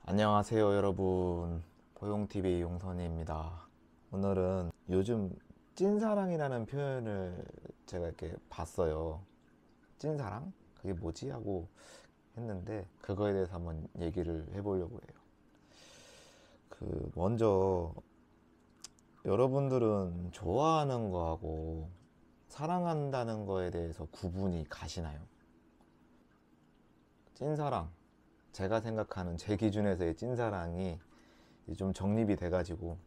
안녕하세요 여러분, 보용TV 용선이입니다. 오늘은 요즘 찐사랑이라는 표현을 제가 이렇게 봤어요. 찐사랑? 그게 뭐지? 하고 했는데 그거에 대해서 한번 얘기를 해보려고 해요. 먼저 여러분들은 좋아하는 거하고 사랑한다는 거에 대해서 구분이 가시나요? 찐사랑, 제가 생각하는 제 기준에서의 찐사랑이 좀 정립이 돼가지고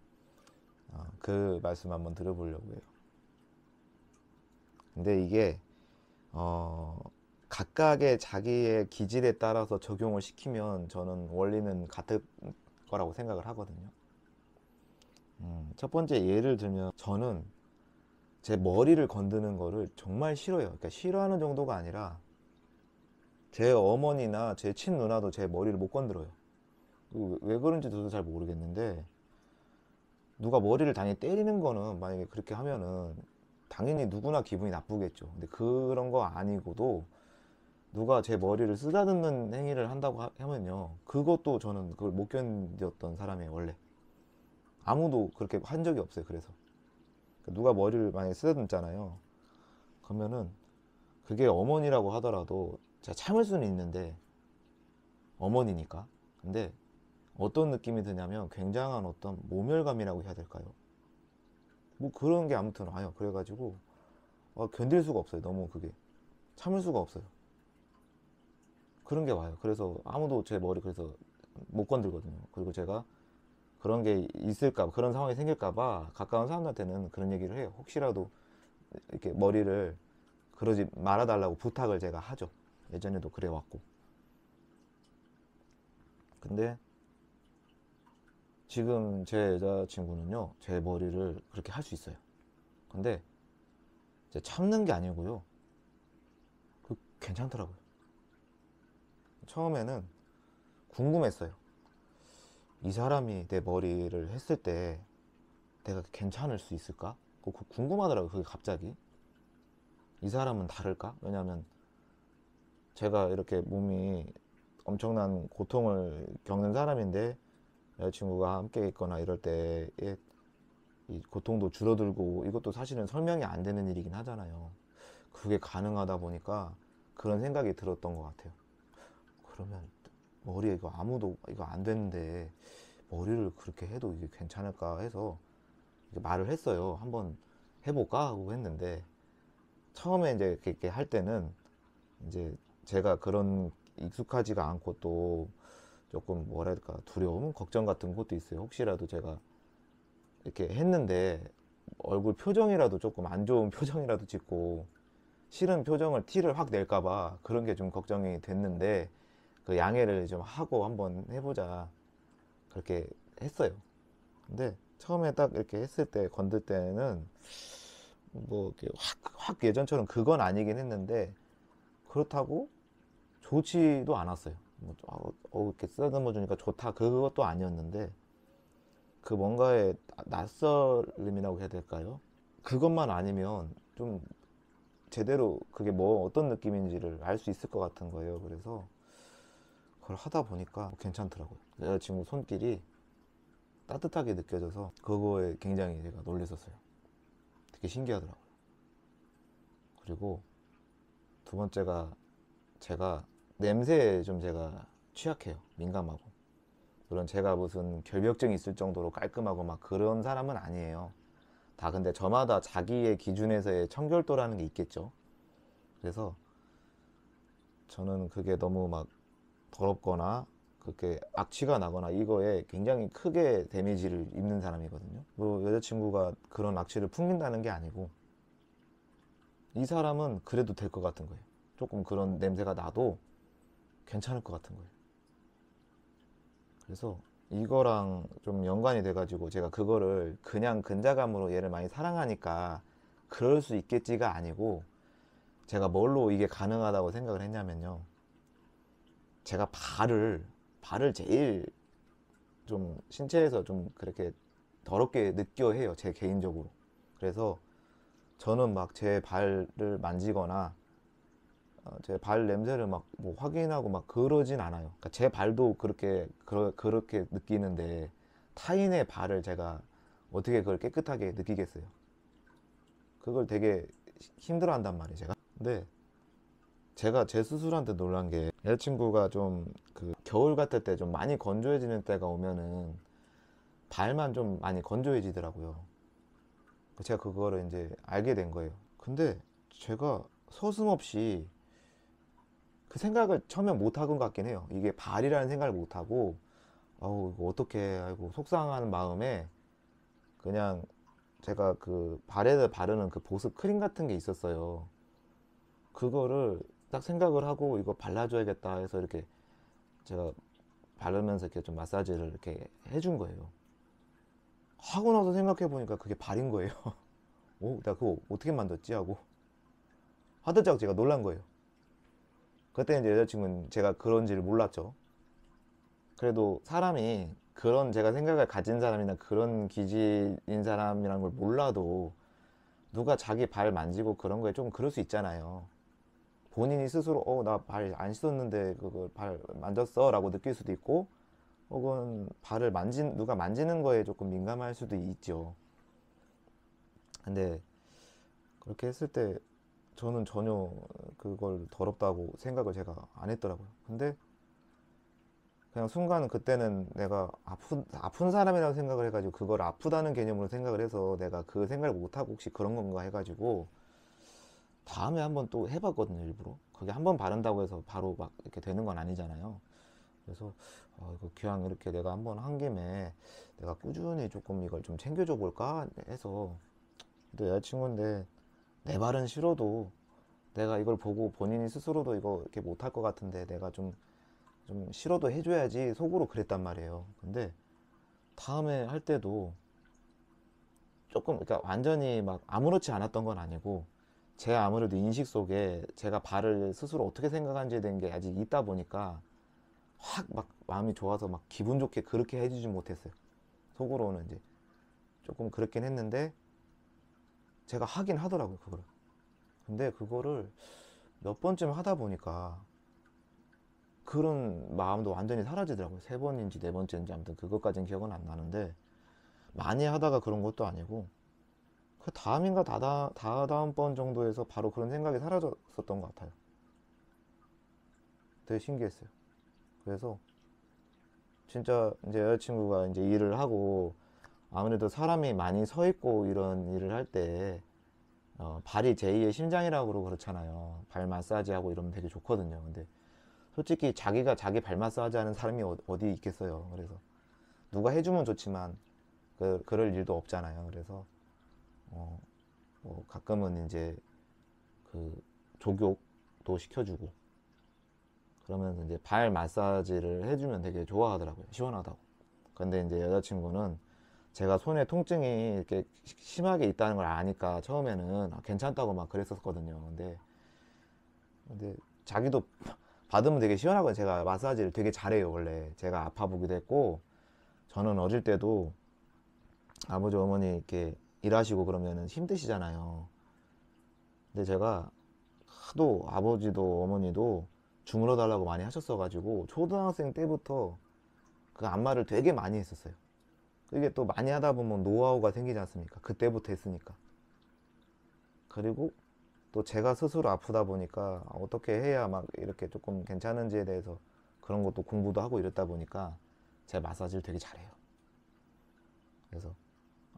그 말씀 한번 들어보려고 해요. 근데 이게 어, 각각의 자기의 기질에 따라서 적용을 시키면 저는 원리는 같을 거라고 생각을 하거든요. 첫 번째 예를 들면 저는 제 머리를 건드는 거를 정말 싫어요. 그러니까 싫어하는 정도가 아니라 제 어머니나 제 친누나도 제 머리를 못 건드려요. 왜 그런지 저도 잘 모르겠는데 누가 머리를 당연히 때리는 거는 만약에 그렇게 하면은 당연히 누구나 기분이 나쁘겠죠. 근데 그런 거 아니고도 누가 제 머리를 쓰다듬는 행위를 한다고 하면요, 그것도 저는 그걸 못 견뎠던 사람이에요. 원래 아무도 그렇게 한 적이 없어요. 그래서 누가 머리를 만약에 쓰다듬잖아요, 그러면은 그게 어머니라고 하더라도 제가 참을 수는 있는데, 어머니니까. 근데 어떤 느낌이 드냐면 굉장한 어떤 모멸감이라고 해야 될까요? 뭐 그런 게 아무튼 와요. 그래가지고 견딜 수가 없어요. 너무 그게 참을 수가 없어요. 그런 게 와요. 그래서 아무도 제 머리 그래서 못 건들거든요. 그리고 제가 그런 게 있을까, 그런 상황이 생길까봐 가까운 사람들한테는 그런 얘기를 해요. 혹시라도 이렇게 머리를 그러지 말아달라고 부탁을 제가 하죠. 예전에도 그래 왔고. 근데 지금 제 여자친구는요, 제 머리를 그렇게 할 수 있어요. 근데 이제 참는 게 아니고요, 괜찮더라고요. 처음에는 궁금했어요. 이 사람이 내 머리를 했을 때 내가 괜찮을 수 있을까? 궁금하더라고요. 그게 갑자기. 이 사람은 다를까? 왜냐면 제가 이렇게 몸이 엄청난 고통을 겪는 사람인데 여자친구가 함께 있거나 이럴 때의 이 고통도 줄어들고, 이것도 사실은 설명이 안 되는 일이긴 하잖아요. 그게 가능하다 보니까 그런 생각이 들었던 것 같아요. 그러면 머리에 이거 아무도 이거 안 되는데 머리를 그렇게 해도 이게 괜찮을까 해서 말을 했어요. 한번 해볼까 하고 했는데, 처음에 이제 이렇게 할 때는 이제 제가 그런 익숙하지가 않고 또 조금 뭐랄까 두려움, 걱정 같은 것도 있어요. 혹시라도 제가 이렇게 했는데 얼굴 표정이라도 조금 안 좋은 표정이라도 짓고 싫은 표정을 티를 확 낼까봐 그런 게 좀 걱정이 됐는데, 그 양해를 좀 하고 한번 해보자 그렇게 했어요. 근데 처음에 딱 이렇게 했을 때 건들 때는 뭐 이렇게 확 예전처럼 그건 아니긴 했는데, 그렇다고 좋지도 않았어요. 뭐, 이렇게 쓰다듬어 주니까 좋다 그것도 아니었는데, 그 뭔가의 낯설음이라고 해야 될까요? 그것만 아니면 좀 제대로 그게 뭐 어떤 느낌인지를 알 수 있을 것 같은 거예요. 그래서 그걸 하다 보니까 괜찮더라고요. 여자친구 손길이 따뜻하게 느껴져서 그거에 굉장히 제가 놀랬었어요. 되게 신기하더라고요. 그리고 두 번째가, 제가 냄새에 좀 제가 취약해요. 민감하고. 물론 제가 무슨 결벽증이 있을 정도로 깔끔하고 막 그런 사람은 아니에요. 다 근데 저마다 자기의 기준에서의 청결도라는 게 있겠죠. 그래서 저는 그게 너무 막 더럽거나 그렇게 악취가 나거나 이거에 굉장히 크게 데미지를 입는 사람이거든요. 뭐 여자친구가 그런 악취를 풍긴다는 게 아니고, 이 사람은 그래도 될 것 같은 거예요. 조금 그런 냄새가 나도 괜찮을 것 같은 거예요. 그래서 이거랑 좀 연관이 돼가지고 제가 그거를 그냥 근자감으로 얘를 많이 사랑하니까 그럴 수 있겠지가 아니고, 제가 뭘로 이게 가능하다고 생각을 했냐면요, 제가 발을 제일 좀 신체에서 좀 그렇게 더럽게 느껴 해요, 제 개인적으로. 그래서 저는 막 제 발을 만지거나 제 발 냄새를 막 뭐 확인하고 막 그러진 않아요. 그러니까 제 발도 그렇게 느끼는데 타인의 발을 제가 어떻게 그걸 깨끗하게 느끼겠어요? 그걸 되게 힘들어 한단 말이에요, 제가. 근데 제가 제 스스로한테 놀란 게 여자친구가 좀 그 겨울 같을 때 좀 많이 건조해지는 때가 오면은 발만 좀 많이 건조해지더라고요. 제가 그거를 이제 알게 된 거예요. 근데 제가 서슴없이 그 생각을 처음에 못 한 것 같긴 해요. 이게 발이라는 생각을 못 하고, 어우, 이거 어떻게, 아이고, 속상하는 마음에 그냥 제가 그 발에다 바르는 그 보습 크림 같은 게 있었어요. 그거를 딱 생각을 하고 이거 발라줘야겠다 해서 이렇게 제가 바르면서 이렇게 좀 마사지를 이렇게 해준 거예요. 하고 나서 생각해 보니까 그게 발인 거예요. 오, 나 그거 어떻게 만졌지? 하고 하드작 제가 놀란 거예요. 그때 이제 여자친구는 제가 그런지를 몰랐죠. 그래도 사람이 그런 제가 생각을 가진 사람이나 그런 기질인 사람이라는 걸 몰라도 누가 자기 발 만지고 그런 거에 좀 그럴 수 있잖아요. 본인이 스스로 나 발 안 씻었는데 그걸 발 만졌어 라고 느낄 수도 있고, 혹은 발을 누가 만지는 거에 조금 민감할 수도 있죠. 근데 그렇게 했을 때 저는 전혀 그걸 더럽다고 생각을 제가 안 했더라고요. 근데 그냥 순간 그때는 내가 아픈 사람이라고 생각을 해가지고 그걸 아프다는 개념으로 생각을 해서 내가 그 생각을 못하고 혹시 그런 건가 해가지고 다음에 한번 또 해봤거든요, 일부러. 그게 한번 바른다고 해서 바로 막 이렇게 되는 건 아니잖아요. 그래서 이거 기왕 이렇게 내가 한번 한 김에 내가 꾸준히 조금 이걸 좀 챙겨줘 볼까 해서. 또 여자친구인데 내 말은 싫어도 내가 이걸 보고 본인이 스스로도 이거 이렇게 못할 것 같은데 내가 좀 싫어도 해줘야지 속으로 그랬단 말이에요. 근데 다음에 할 때도 조금, 그러니까 완전히 막 아무렇지 않았던 건 아니고, 제 아무래도 인식 속에 제가 발을 스스로 어떻게 생각하는지에 대한 게 아직 있다 보니까 확 막 마음이 좋아서 막 기분 좋게 그렇게 해주지 못했어요. 속으로는 이제 조금 그렇긴 했는데 제가 하긴 하더라고요, 그거를. 근데 그거를 몇 번쯤 하다 보니까 그런 마음도 완전히 사라지더라고요. 세 번인지 네 번째인지 아무튼 그것까진 기억은 안 나는데, 많이 하다가 그런 것도 아니고 그 다음인가 다다음 번 정도에서 바로 그런 생각이 사라졌었던 것 같아요. 되게 신기했어요. 그래서 진짜 이제 여자친구가 이제 일을 하고 아무래도 사람이 많이 서 있고 이런 일을 할 때 발이 제2의 심장이라고 그렇잖아요. 발 마사지 하고 이러면 되게 좋거든요. 근데 솔직히 자기가 자기 발 마사지 하는 사람이 어디 있겠어요. 그래서 누가 해주면 좋지만 그럴 일도 없잖아요. 그래서 어, 뭐 가끔은 이제 그 족욕도 시켜주고 그러면서 이제 발 마사지를 해주면 되게 좋아하더라고요. 시원하다고. 근데 이제 여자친구는 제가 손에 통증이 이렇게 심하게 있다는 걸 아니까 처음에는 괜찮다고 막 그랬었거든요. 근데 자기도 받으면 되게 시원하거든요. 제가 마사지를 되게 잘해요, 원래. 제가 아파 보기도 했고, 저는 어릴 때도 아버지 어머니 이렇게 일하시고 그러면 힘드시잖아요. 근데 제가 하도 아버지도 어머니도 주물러 달라고 많이 하셨어가지고 초등학생 때부터 그 안마를 되게 많이 했었어요. 이게 또 많이 하다 보면 노하우가 생기지 않습니까? 그때부터 했으니까. 그리고 또 제가 스스로 아프다 보니까 어떻게 해야 막 이렇게 조금 괜찮은지에 대해서 그런 것도 공부도 하고 이랬다 보니까 제 마사지를 되게 잘해요. 그래서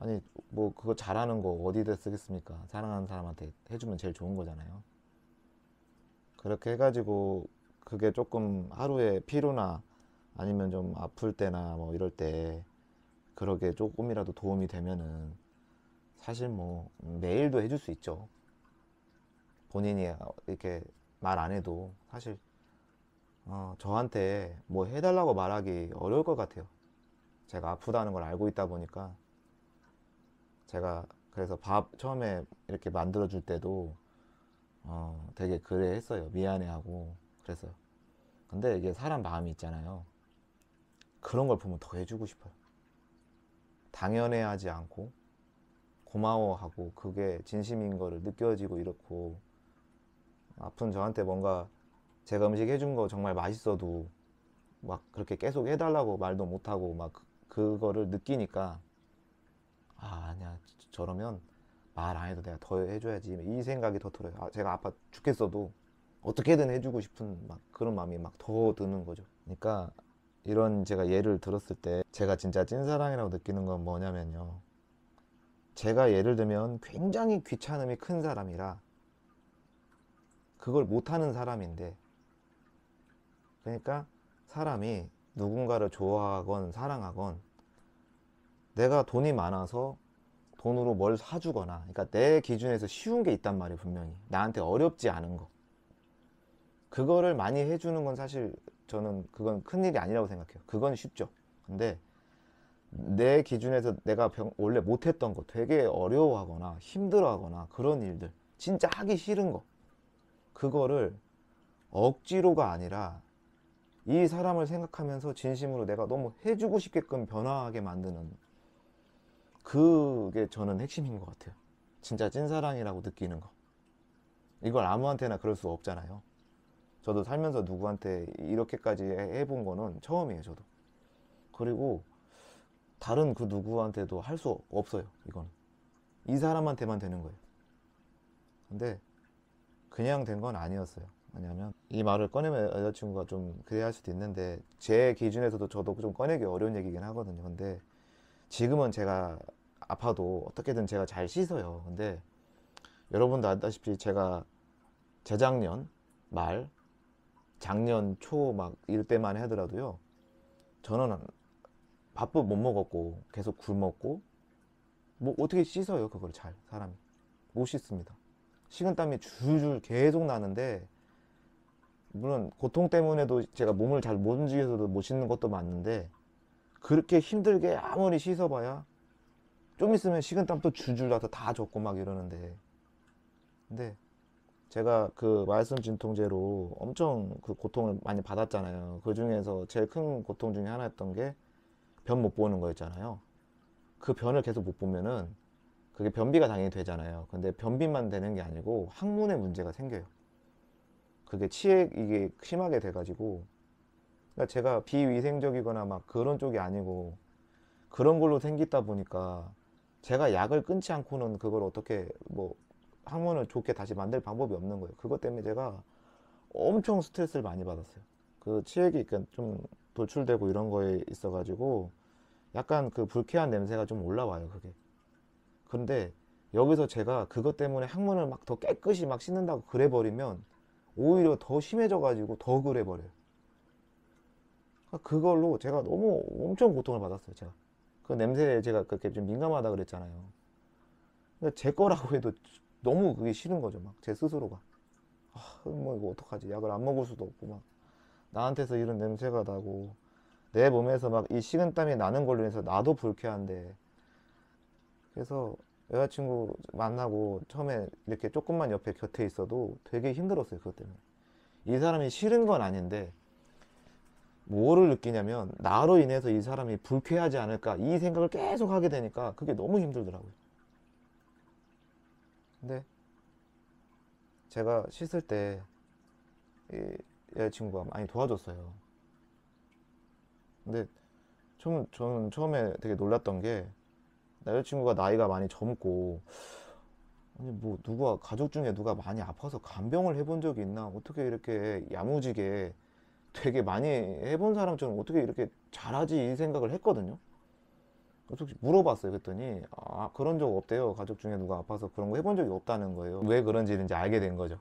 아니 뭐 그거 잘하는 거 어디다 쓰겠습니까? 사랑하는 사람한테 해주면 제일 좋은 거잖아요. 그렇게 해가지고 그게 조금 하루에 피로나 아니면 좀 아플 때나 뭐 이럴 때 그러게 조금이라도 도움이 되면은 사실 뭐 매일도 해줄 수 있죠. 본인이 이렇게 말 안 해도 사실 저한테 뭐 해달라고 말하기 어려울 것 같아요. 제가 아프다는 걸 알고 있다 보니까. 제가 그래서 밥 처음에 이렇게 만들어 줄 때도 되게 그래 했어요. 미안해하고 그랬어요. 근데 이게 사람 마음이 있잖아요. 그런 걸 보면 더 해주고 싶어요. 당연해하지 않고 고마워하고 그게 진심인 거를 느껴지고 이렇고 아픈 저한테 뭔가 제가 음식 해준 거 정말 맛있어도 막 그렇게 계속 해달라고 말도 못하고 막 그거를 느끼니까, 아 아니야, 저러면 말 안 해도 내가 더 해줘야지 이 생각이 더 들어요. 제가 아파 죽겠어도 어떻게든 해주고 싶은 막 그런 마음이 막 더 드는 거죠. 그러니까 이런 제가 예를 들었을 때 제가 진짜 찐사랑이라고 느끼는 건 뭐냐면요, 제가 예를 들면 굉장히 귀찮음이 큰 사람이라 그걸 못하는 사람인데, 그러니까 사람이 누군가를 좋아하건 사랑하건 내가 돈이 많아서 돈으로 뭘 사주거나, 그러니까 내 기준에서 쉬운 게 있단 말이에요. 분명히 나한테 어렵지 않은 거, 그거를 많이 해주는 건 사실 저는 그건 큰일이 아니라고 생각해요. 그건 쉽죠. 근데 내 기준에서 내가 원래 못했던 거, 되게 어려워하거나 힘들어하거나 그런 일들, 진짜 하기 싫은 거, 그거를 억지로가 아니라 이 사람을 생각하면서 진심으로 내가 너무 해주고 싶게끔 변화하게 만드는, 그게 저는 핵심인 것 같아요. 진짜 찐사랑이라고 느끼는 거. 이걸 아무한테나 그럴 수 없잖아요. 저도 살면서 누구한테 이렇게까지 해본 거는 처음이에요, 저도. 그리고 다른 그 누구한테도 할 수 없어요, 이건. 이 사람한테만 되는 거예요. 근데 그냥 된 건 아니었어요. 왜냐면 이 말을 꺼내면 여자친구가 좀 그래야 할 수도 있는데, 제 기준에서도 저도 좀 꺼내기 어려운 얘기긴 하거든요. 근데 지금은 제가 아파도 어떻게든 제가 잘 씻어요. 근데 여러분도 알다시피 제가 재작년 말, 작년 초 막 이럴 때만 하더라도요, 저는 밥도 못 먹었고 계속 굶었고, 뭐 어떻게 씻어요 그걸 잘, 사람이 못 씻습니다. 식은땀이 줄줄 계속 나는데, 물론 고통 때문에도 제가 몸을 잘 못 움직여서도 못 씻는 것도 맞는데, 그렇게 힘들게 아무리 씻어봐야 좀 있으면 식은땀 또 줄줄 나서 다 젖고 막 이러는데, 근데 제가 그 말씀 진통제로 엄청 그 고통을 많이 받았잖아요. 그 중에서 제일 큰 고통 중에 하나였던 게 변 못 보는 거였잖아요. 그 변을 계속 못 보면은 그게 변비가 당연히 되잖아요. 근데 변비만 되는 게 아니고 항문에 문제가 생겨요. 그게 이게 심하게 돼가지고, 그러니까 제가 비위생적이거나 막 그런 쪽이 아니고 그런 걸로 생기다 보니까 제가 약을 끊지 않고는 그걸 어떻게 뭐 항문을 좋게 다시 만들 방법이 없는 거예요. 그것 때문에 제가 엄청 스트레스를 많이 받았어요. 그 치액이 그러니까 좀 돌출되고 이런 거에 있어가지고 약간 그 불쾌한 냄새가 좀 올라와요, 그게. 그런데 여기서 제가 그것 때문에 항문을 막 더 깨끗이 막 씻는다고 그래 버리면 오히려 더 심해져가지고 더 그래 버려요. 그걸로 제가 너무 엄청 고통을 받았어요, 제가. 그 냄새에 제가 그렇게 좀 민감하다 그랬잖아요. 근데 제 거라고 해도 너무 그게 싫은 거죠, 막 제 스스로가. 뭐 이거 어떡하지? 약을 안 먹을 수도 없고 막 나한테서 이런 냄새가 나고 내 몸에서 막 이 식은땀이 나는 걸로 인해서 나도 불쾌한데. 그래서 여자친구 만나고 처음에 이렇게 조금만 옆에 곁에 있어도 되게 힘들었어요, 그것 때문에. 이 사람이 싫은 건 아닌데 뭐를 느끼냐면 나로 인해서 이 사람이 불쾌하지 않을까 이 생각을 계속 하게 되니까 그게 너무 힘들더라고요. 근데 제가 씻을 때 이 여자친구가 많이 도와줬어요. 근데 저는 처음에 되게 놀랐던 게, 여자친구가 나이가 많이 젊고, 아니 뭐 누가 가족 중에 누가 많이 아파서 간병을 해본 적이 있나, 어떻게 이렇게 야무지게 되게 많이 해본 사람처럼 어떻게 이렇게 잘하지 이 생각을 했거든요. 그래서 물어봤어요. 그랬더니 그런 적 없대요. 가족 중에 누가 아파서 그런 거 해본 적이 없다는 거예요. 왜 그런지는 이제 알게 된 거죠.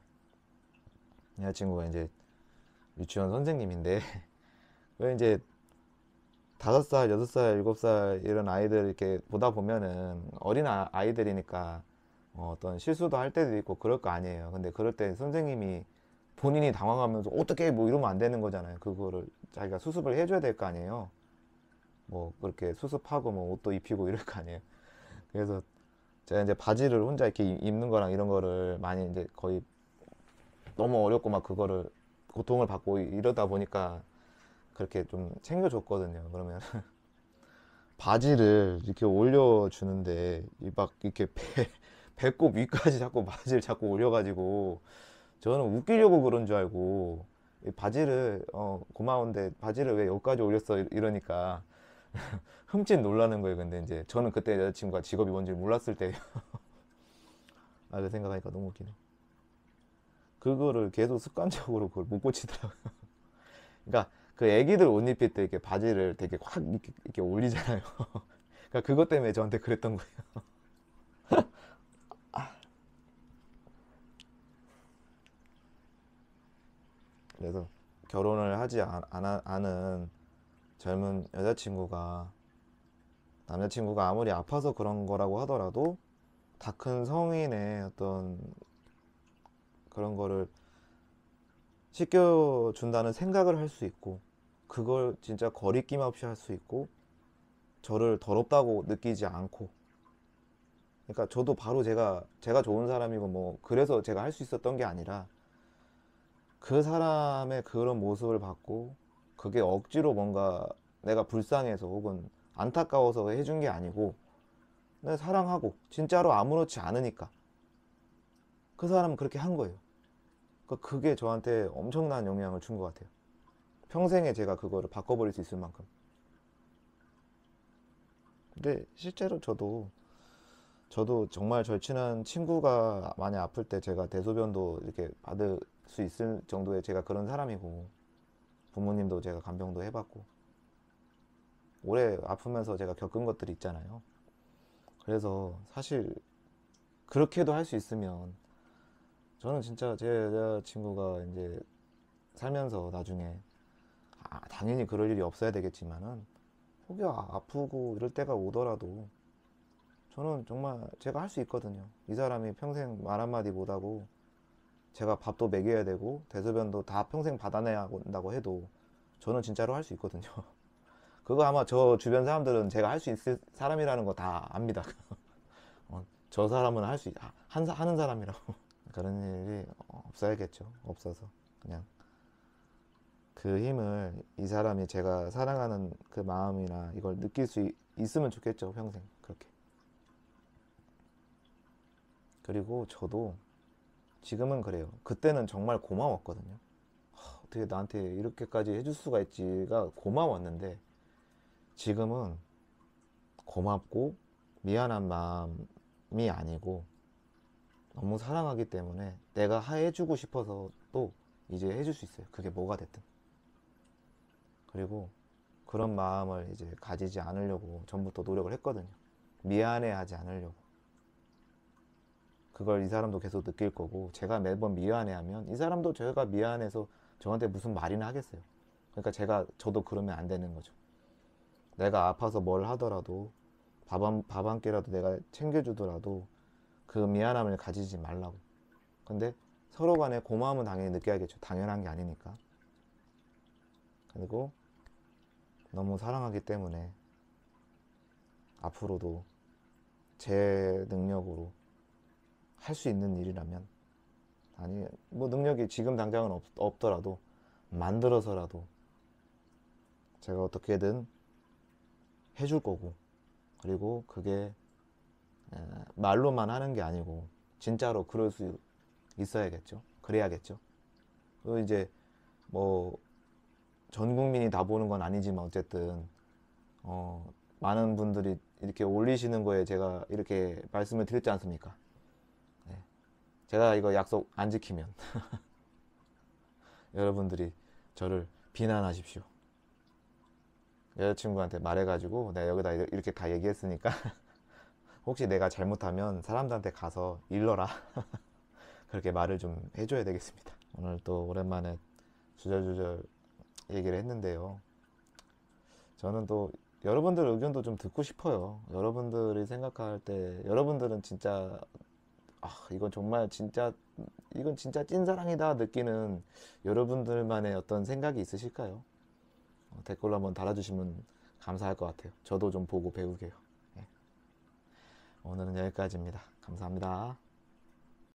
여자친구가 이제 유치원 선생님인데 왜 이제 5살, 6살, 7살 이런 아이들 이렇게 보다 보면은 어린 아이들이니까 어떤 실수도 할 때도 있고 그럴 거 아니에요. 근데 그럴 때 선생님이 본인이 당황하면서 어떻게 뭐 이러면 안 되는 거잖아요. 그거를 자기가 수습을 해줘야 될 거 아니에요. 뭐 그렇게 수습하고 뭐 옷도 입히고 이럴 거 아니에요. 그래서 제가 이제 바지를 혼자 이렇게 입는 거랑 이런 거를 많이 이제 거의 너무 어렵고 막 그거를 고통을 받고 이러다 보니까 그렇게 좀 챙겨줬거든요. 그러면 바지를 이렇게 올려주는데 막 이렇게 배꼽 위까지 자꾸 바지를 자꾸 올려가지고 저는 웃기려고 그런 줄 알고 이 바지를 고마운데 바지를 왜 여기까지 올렸어 이러니까 흠칫 놀라는 거예요. 근데 이제 저는 그때 여자친구가 직업이 뭔지 몰랐을 때 그 생각하니까 너무 웃기네. 그거를 계속 습관적으로 그걸 못 고치더라고요. 그러니까 그 애기들 옷 입힐 때 이렇게 바지를 되게 확 이렇게 올리잖아요. 그러니까 그것 때문에 저한테 그랬던 거예요. 그래서 결혼을 하지 않은 젊은 여자친구가 남자친구가 아무리 아파서 그런 거라고 하더라도 다 큰 성인의 어떤 그런 거를 시켜준다는 생각을 할 수 있고 그걸 진짜 거리낌 없이 할 수 있고 저를 더럽다고 느끼지 않고 그러니까 저도 바로 제가 좋은 사람이고 뭐 그래서 제가 할 수 있었던 게 아니라 그 사람의 그런 모습을 봤고 그게 억지로 뭔가 내가 불쌍해서 혹은 안타까워서 해준 게 아니고 내가 사랑하고 진짜로 아무렇지 않으니까 그 사람은 그렇게 한 거예요. 그러니까 그게 저한테 엄청난 영향을 준 것 같아요. 평생에 제가 그거를 바꿔버릴 수 있을 만큼. 근데 실제로 저도 정말 절친한 친구가 많이 아플 때 제가 대소변도 이렇게 받을 수 있을 정도의 제가 그런 사람이고 부모님도 제가 간병도 해봤고 오래 아프면서 제가 겪은 것들이 있잖아요. 그래서 사실 그렇게도 할 수 있으면 저는 진짜 제 여자친구가 이제 살면서 나중에 당연히 그럴 일이 없어야 되겠지만은 혹여 아프고 이럴 때가 오더라도 저는 정말 제가 할 수 있거든요. 이 사람이 평생 말 한마디 못하고 제가 밥도 먹여야 되고 대소변도 다 평생 받아내야 한다고 해도 저는 진짜로 할 수 있거든요. 그거 아마 저 주변 사람들은 제가 할 수 있을 사람이라는 거 다 압니다. 저 사람은 하는 사람이라고. 그런 일이 없어야겠죠. 없어서 그냥 그 힘을 이 사람이 제가 사랑하는 그 마음이나 이걸 느낄 수 있으면 좋겠죠. 평생 그렇게. 그리고 저도 지금은 그래요. 그때는 정말 고마웠거든요. 어떻게 나한테 이렇게까지 해줄 수가 있지가 고마웠는데 지금은 고맙고 미안한 마음이 아니고 너무 사랑하기 때문에 내가 해주고 싶어서 또 이제 해줄 수 있어요. 그게 뭐가 됐든. 그리고 그런 마음을 이제 가지지 않으려고 전부터 노력을 했거든요. 미안해하지 않으려고. 그걸 이 사람도 계속 느낄 거고 제가 매번 미안해하면 이 사람도 제가 미안해서 저한테 무슨 말이나 하겠어요. 그러니까 저도 그러면 안 되는 거죠. 내가 아파서 뭘 하더라도 밥 한 끼라도 내가 챙겨주더라도 그 미안함을 가지지 말라고. 근데 서로 간에 고마움은 당연히 느껴야겠죠. 당연한 게 아니니까. 그리고 너무 사랑하기 때문에 앞으로도 제 능력으로 할 수 있는 일이라면 아니 뭐 능력이 지금 당장은 없더라도 만들어서라도 제가 어떻게든 해줄 거고 그리고 그게 말로만 하는 게 아니고 진짜로 그럴 수 있어야겠죠. 그래야겠죠. 그리고 이제 뭐 전 국민이 다 보는 건 아니지만 어쨌든 많은 분들이 이렇게 올리시는 거에 제가 이렇게 말씀을 드렸지 않습니까? 네. 제가 이거 약속 안 지키면 여러분들이 저를 비난하십시오. 여자친구한테 말해가지고 내가 여기다 이렇게 다 얘기했으니까 혹시 내가 잘못하면 사람들한테 가서 일러라. 그렇게 말을 좀 해줘야 되겠습니다. 오늘 또 오랜만에 주절주절 얘기를 했는데요. 저는 또 여러분들 의견도 좀 듣고 싶어요. 여러분들이 생각할 때 여러분들은 진짜 이건 정말 진짜 이건 진짜 찐사랑이다 느끼는 여러분들만의 어떤 생각이 있으실까요? 댓글로 한번 달아주시면 감사할 것 같아요. 저도 좀 보고 배우게요. 네. 오늘은 여기까지입니다. 감사합니다.